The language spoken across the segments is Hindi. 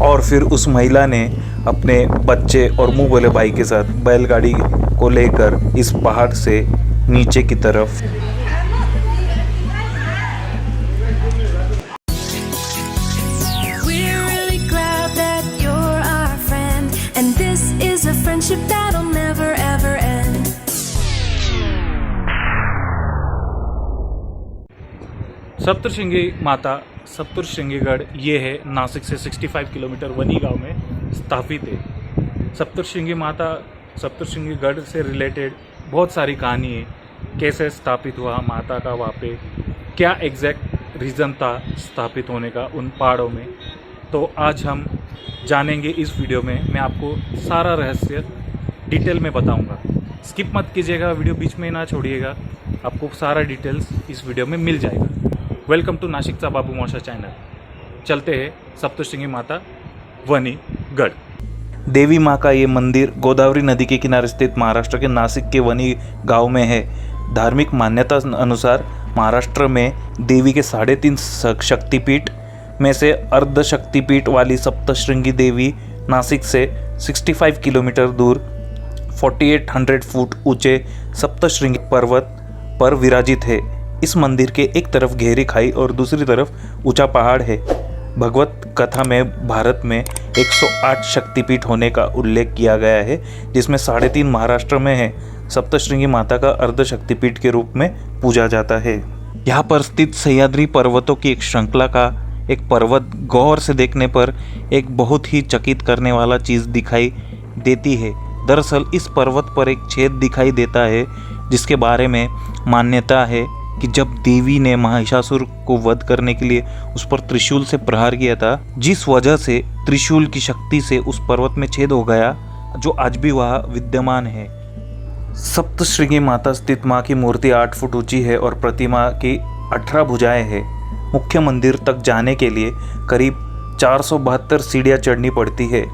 और फिर उस महिला ने अपने बच्चे और मुंह बोले भाई के साथ बैलगाड़ी को लेकर इस पहाड़ से नीचे की तरफ सप्तशृंगी माता सप्तशृंगीगढ़ ये है नासिक से 65 किलोमीटर वनी गांव में स्थापित है। सप्तशृंगी माता सप्तशृंगीगढ़ से रिलेटेड बहुत सारी कहानी है, कैसे स्थापित हुआ माता का वहाँ पे, क्या एग्जैक्ट रीज़न था स्थापित होने का उन पहाड़ों में। तो आज हम जानेंगे इस वीडियो में, मैं आपको सारा रहस्य डिटेल में बताऊंगा। स्किप मत कीजिएगा, वीडियो बीच में ना छोड़िएगा, आपको सारा डिटेल्स इस वीडियो में मिल जाएगा। वेलकम टू नाशिकचा बाबू मोशा चैनल। चलते हैं सप्तशृंगी माता वनीगढ़। देवी माँ का ये मंदिर गोदावरी नदी के किनारे स्थित महाराष्ट्र के नासिक के वनी गांव में है। धार्मिक मान्यता अनुसार महाराष्ट्र में देवी के 3.5 शक्तिपीठ में से अर्ध शक्तिपीठ वाली सप्तशृंगी देवी नासिक से 65 किलोमीटर दूर 4800 फुट ऊंचे सप्तशृंगी पर्वत पर विराजित है। इस मंदिर के एक तरफ गहरी खाई और दूसरी तरफ ऊंचा पहाड़ है। भगवत कथा में भारत में 108 शक्तिपीठ होने का उल्लेख किया गया है, जिसमें 3.5 महाराष्ट्र में है। सप्तशृंगी माता का अर्ध शक्तिपीठ के रूप में पूजा जाता है। यहाँ पर स्थित सह्याद्री पर्वतों की एक श्रृंखला का एक पर्वत गौर से देखने पर एक बहुत ही चकित करने वाला चीज़ दिखाई देती है। दरअसल इस पर्वत पर एक छेद दिखाई देता है, जिसके बारे में मान्यता है कि जब देवी ने महिषासुर को वध करने के लिए उस पर त्रिशूल से प्रहार किया था, जिस वजह से त्रिशूल की शक्ति से उस पर्वत में छेद हो गया, जो आज भी वहाँ विद्यमान है। सप्तशृंगी माता स्थित माँ की मूर्ति 8 फुट ऊंची है और प्रतिमा की 18 भुजाएं हैं। मुख्य मंदिर तक जाने के लिए करीब 472 सीढ़ियाँ चढ़नी पड़ती है।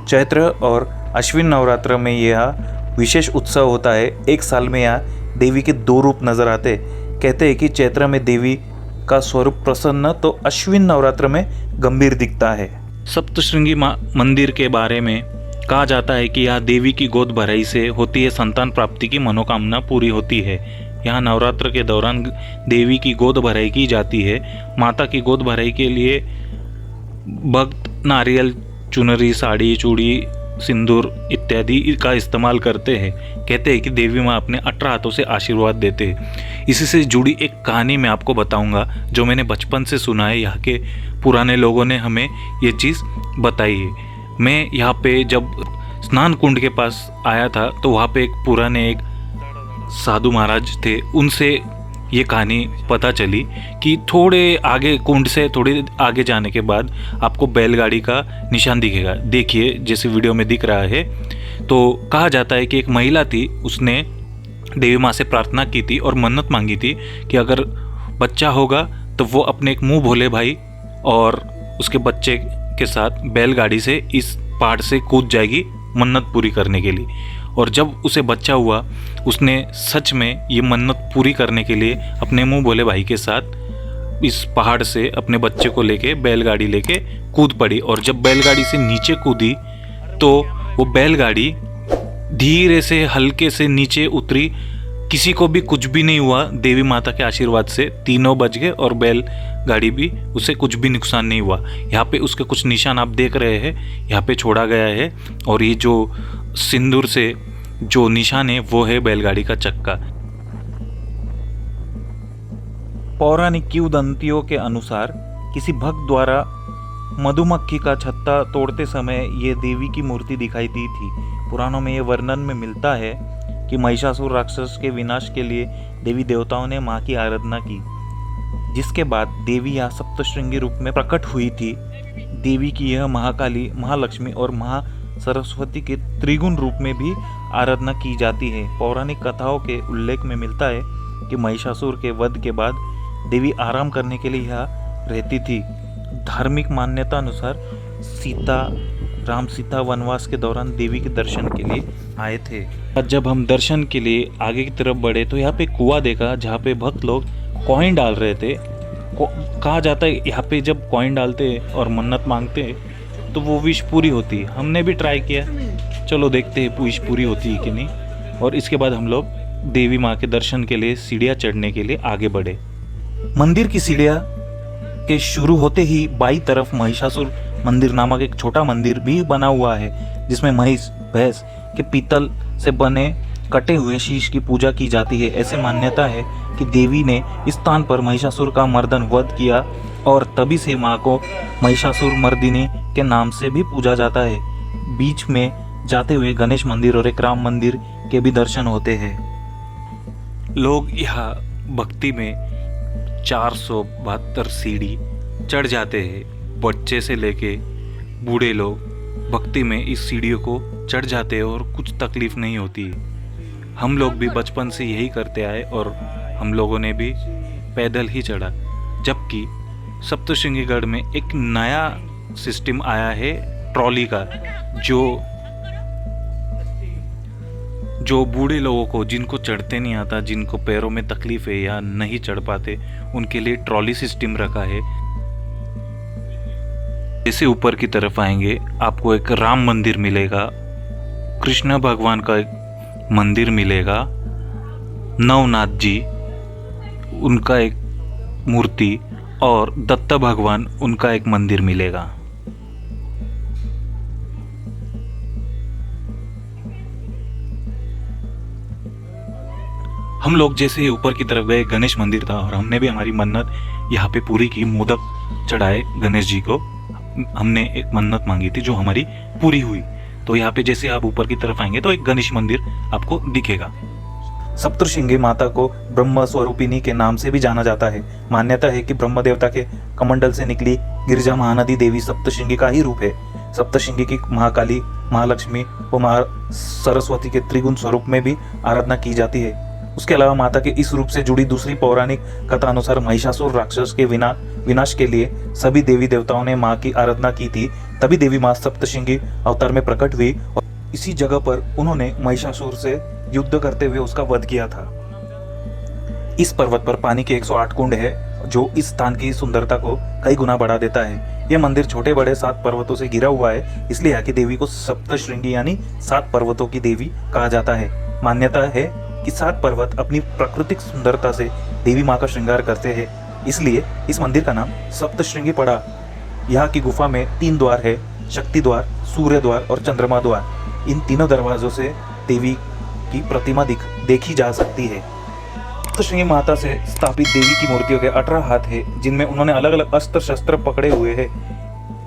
चैत्र और अश्विन नवरात्र में यह विशेष उत्सव होता है। एक साल में यहाँ देवी के 2 रूप नजर आते हैं। कहते हैं कि चैत्र में देवी का स्वरूप प्रसन्न तो अश्विन नवरात्र में गंभीर दिखता है। सप्तशृंगी मंदिर के बारे में कहा जाता है कि यहाँ देवी की गोद भराई से होती है संतान प्राप्ति की मनोकामना पूरी होती है। यहाँ नवरात्र के दौरान देवी की गोद भराई की जाती है। माता की गोद भराई के लिए भक्त नारियल, चुनरी, साड़ी, चूड़ी, सिंदूर इत्यादि का इस्तेमाल करते हैं। कहते हैं कि देवी माँ अपने 18 हाथों से आशीर्वाद देते हैं। इसी से जुड़ी एक कहानी मैं आपको बताऊंगा, जो मैंने बचपन से सुना है। यहाँ के पुराने लोगों ने हमें ये चीज़ बताई है। मैं यहाँ पे जब स्नान कुंड के पास आया था, तो वहाँ पे एक पुराने एक साधु महाराज थे, उनसे ये कहानी पता चली कि थोड़े आगे कुंड से थोड़े आगे जाने के बाद आपको बैलगाड़ी का निशान दिखेगा। देखिए जैसे वीडियो में दिख रहा है। तो कहा जाता है कि एक महिला थी, उसने देवी माँ से प्रार्थना की थी और मन्नत मांगी थी कि अगर बच्चा होगा तो वो अपने एक मुंह भोले भाई और उसके बच्चे के साथ बैलगाड़ी से इस पहाड़ से कूद जाएगी मन्नत पूरी करने के लिए। और जब उसे बच्चा हुआ, उसने सच में ये मन्नत पूरी करने के लिए अपने मुंह भोले भाई के साथ इस पहाड़ से अपने बच्चे को लेके बैलगाड़ी लेके कूद पड़ी। और जब बैलगाड़ी से नीचे कूदी तो वो बैलगाड़ी धीरे से हल्के से नीचे उतरी। किसी को भी कुछ भी नहीं हुआ देवी माता के आशीर्वाद से। तीनों बच गए और बैलगाड़ी भी, उसे कुछ भी नुकसान नहीं हुआ। यहाँ पे उसके कुछ निशान आप देख रहे हैं, यहाँ पे छोड़ा गया है। और ये जो सिंदूर से जो निशान है वो है बैलगाड़ी का चक्का। पौराणिक किंवदंतियों के अनुसार किसी भक्त द्वारा मधुमक्खी का छत्ता तोड़ते समय ये देवी की मूर्ति दिखाई दी थी। पुराणों में ये वर्णन में मिलता है कि महिषासुर राक्षस के विनाश के लिए देवी देवताओं ने माँ की आराधना की, जिसके बाद देवी यहाँ सप्तशृंगी रूप में प्रकट हुई थी। देवी की यह महाकाली, महालक्ष्मी और सरस्वती के त्रिगुण रूप में भी आराधना की जाती है। पौराणिक कथाओं के उल्लेख में मिलता है कि महिषासुर के वध के बाद देवी आराम करने के लिए यहाँ रहती थी। धार्मिक मान्यता अनुसार सीता वनवास के दौरान देवी के दर्शन के लिए आए थे। जब हम दर्शन के लिए आगे की तरफ बढ़े तो यहाँ पे कुआं देखा, जहाँ पे भक्त लोग कॉइन डाल रहे थे। कहा जाता है यहाँ पे जब कॉइन डालते और मन्नत मांगते तो वो विश पूरी होती है। हमने भी ट्राई किया, चलो देखते हैं विश पूरी होती है कि नहीं। और इसके बाद हम लोग देवी माँ के दर्शन के लिए सीढ़ियाँ चढ़ने के लिए आगे बढ़े। मंदिर की सीढ़ियाँ के शुरू होते ही बाई तरफ महिषासुर मंदिर नामक एक छोटा मंदिर भी बना हुआ है, जिसमें महिष भैंस के पीतल से बने कटे हुए शीश की पूजा की जाती है। ऐसे मान्यता है कि देवी ने इस स्थान पर महिषासुर का मर्दन वध किया और तभी से माँ को महिषासुर मर्दिनी के नाम से भी पूजा जाता है। बीच में जाते हुए गणेश मंदिर और एक राम मंदिर के भी दर्शन होते हैं। लोग यहाँ भक्ति में 472 सीढ़ी चढ़ जाते हैं। बच्चे से लेके बूढ़े लोग भक्ति में इस सीढ़ियों को चढ़ जाते हैं और कुछ तकलीफ नहीं होती। हम लोग भी बचपन से यही करते आए और हम लोगों ने भी पैदल ही चढ़ा। जबकि सप्तशृंगीगढ़ में एक नया सिस्टम आया है ट्रॉली का, जो बूढ़े लोगों को, जिनको चढ़ते नहीं आता, जिनको पैरों में तकलीफ है या नहीं चढ़ पाते, उनके लिए ट्रॉली सिस्टम रखा है। जैसे ऊपर की तरफ आएंगे आपको एक राम मंदिर मिलेगा, कृष्ण भगवान का एक मंदिर मिलेगा, नवनाथ जी उनका एक मूर्ति और दत्त भगवान उनका एक मंदिर मिलेगा। हम लोग जैसे ही ऊपर की तरफ गए, गणेश मंदिर था और हमने भी हमारी मन्नत यहाँ पे पूरी की। मोदक चढ़ाए गणेश जी को, हमने एक मन्नत मांगी थी जो हमारी पूरी हुई। तो यहाँ पे जैसे आप ऊपर की तरफ आएंगे तो एक गणेश मंदिर आपको दिखेगा। सप्तशृंगी माता को ब्रह्म स्वरूपिणी के नाम से भी जाना जाता है। मान्यता है कि ब्रह्म देवता के कमंडल से निकली गिरिजा महानदी देवी सप्तशृंगी का ही रूप है। सप्तशृंगी की महाकाली, महालक्ष्मी व महा सरस्वती के त्रिगुण स्वरूप में भी आराधना की जाती है। उसके अलावा माता के इस रूप से जुड़ी दूसरी पौराणिक कथा अनुसार महिषासुर राक्षस के विनाश के लिए सभी देवी देवताओं ने माँ की आराधना की थी। तभी देवी माँ सप्तशृंगी अवतार में प्रकट हुई और इसी जगह पर उन्होंने महिषासुर से युद्ध करते हुए उसका वध किया था। इस पर्वत पर पानी के 108 कुंड है, जो इस स्थान की सुंदरता को कई गुना बढ़ा देता है। यह मंदिर छोटे बड़े 7 पर्वतों से घिरा हुआ है, इसलिए यहाँ की देवी को सप्तशृंगी यानी 7 पर्वतों की देवी कहा जाता है। मान्यता है कि 7 पर्वत अपनी प्राकृतिक सुंदरता से देवी माँ का श्रृंगार करते हैं, इसलिए इस मंदिर का नाम सप्तशृंगी पड़ा। यहाँ की गुफा में 3 द्वार है, शक्ति द्वार, सूर्य द्वार और चंद्रमा द्वार। इन तीनों दरवाजों से देवी की प्रतिमा देखी जा सकती है। सप्तशृंगी माता से स्थापित देवी की मूर्तियों के 18 हाथ है, जिनमें उन्होंने अलग अलग अस्त्र शस्त्र पकड़े हुए हैं।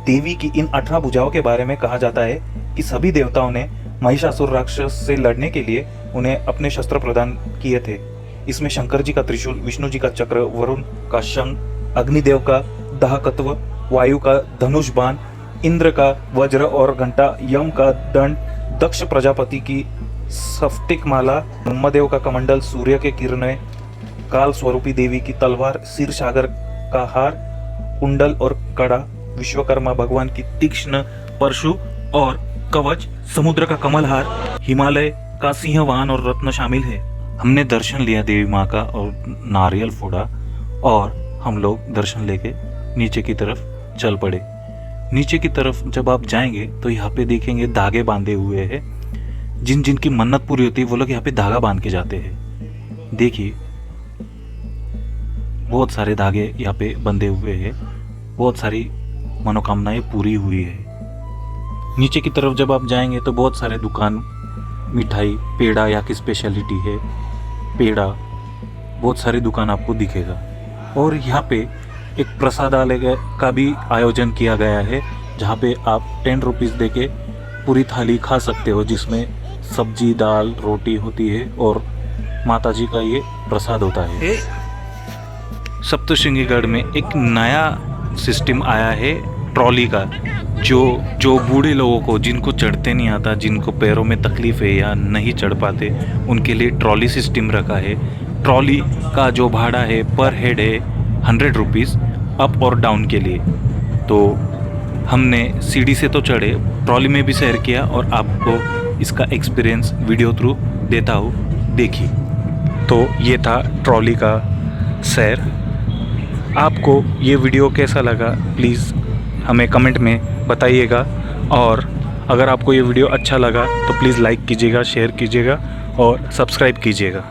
देवी की इन 18 भुजाओं के बारे में कहा जाता है कि सभी देवताओं ने महिषासुर राक्षस से लड़ने के लिए उन्हें अपने शस्त्र प्रदान किए थे। इसमें शंकर जी का त्रिशूल, विष्णु जी का चक्र, वरुण का शंख, अग्निदेव का दाहकत्व, वायु का धनुष बाण, इंद्र का वज्र और घंटा, यम का दंड, दक्ष प्रजापति की स्फटिक माला, ब्रह्मदेव का कमंडल, सूर्य के किरणें, काल स्वरूपी देवी की तलवार, क्षीरसागर का हार, कुंडल और कड़ा, विश्वकर्मा भगवान की तीक्ष्ण परशु और कवच, समुद्र का कमलहार, हिमालय का सिंह वाहन और रत्न शामिल है। हमने दर्शन लिया देवी माँ का और नारियल फोड़ा और हम लोग दर्शन लेके नीचे की तरफ चल पड़े। नीचे की तरफ जब आप जाएंगे तो यहाँ पे देखेंगे धागे बांधे हुए हैं। जिन जिन की मन्नत पूरी होती है वो लोग यहाँ पे धागा बांध के जाते हैं। देखिए बहुत सारे धागे यहाँ पे बंधे हुए हैं, बहुत सारी मनोकामनाएं पूरी हुई है। नीचे की तरफ जब आप जाएंगे तो बहुत सारे दुकान, मिठाई, पेड़ा यहाँ की स्पेशलिटी है पेड़ा, बहुत सारी दुकान आपको दिखेगा। और यहाँ पे एक प्रसादालय का भी आयोजन किया गया है, जहाँ पे आप 10 रुपीज़ दे के पूरी थाली खा सकते हो, जिसमें सब्जी, दाल, रोटी होती है और माता जी का ये प्रसाद होता है। सप्तशृंगीगढ़ में एक नया सिस्टम आया है ट्रॉली का, जो बूढ़े लोगों को, जिनको चढ़ते नहीं आता, जिनको पैरों में तकलीफ है या नहीं चढ़ पाते, उनके लिए ट्रॉली सिस्टम रखा है। ट्रॉली का जो भाड़ा है पर हेड है 100 रुपीज़ अप और डाउन के लिए। तो हमने सीढ़ी से तो चढ़े, ट्रॉली में भी सैर किया और आपको इसका एक्सपीरियंस वीडियो थ्रू देता हूँ, देखिए। तो ये था ट्रॉली का सैर। आपको ये वीडियो कैसा लगा प्लीज़ हमें कमेंट में बताइएगा। और अगर आपको ये वीडियो अच्छा लगा तो प्लीज़ लाइक कीजिएगा, शेयर कीजिएगा और सब्सक्राइब कीजिएगा।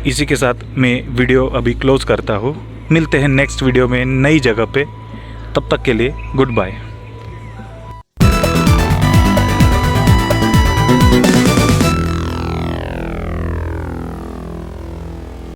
इसी के साथ मैं वीडियो अभी क्लोज़ करता हूँ। मिलते हैं नेक्स्ट वीडियो में नई जगह पे। तब तक के लिए गुड बाय।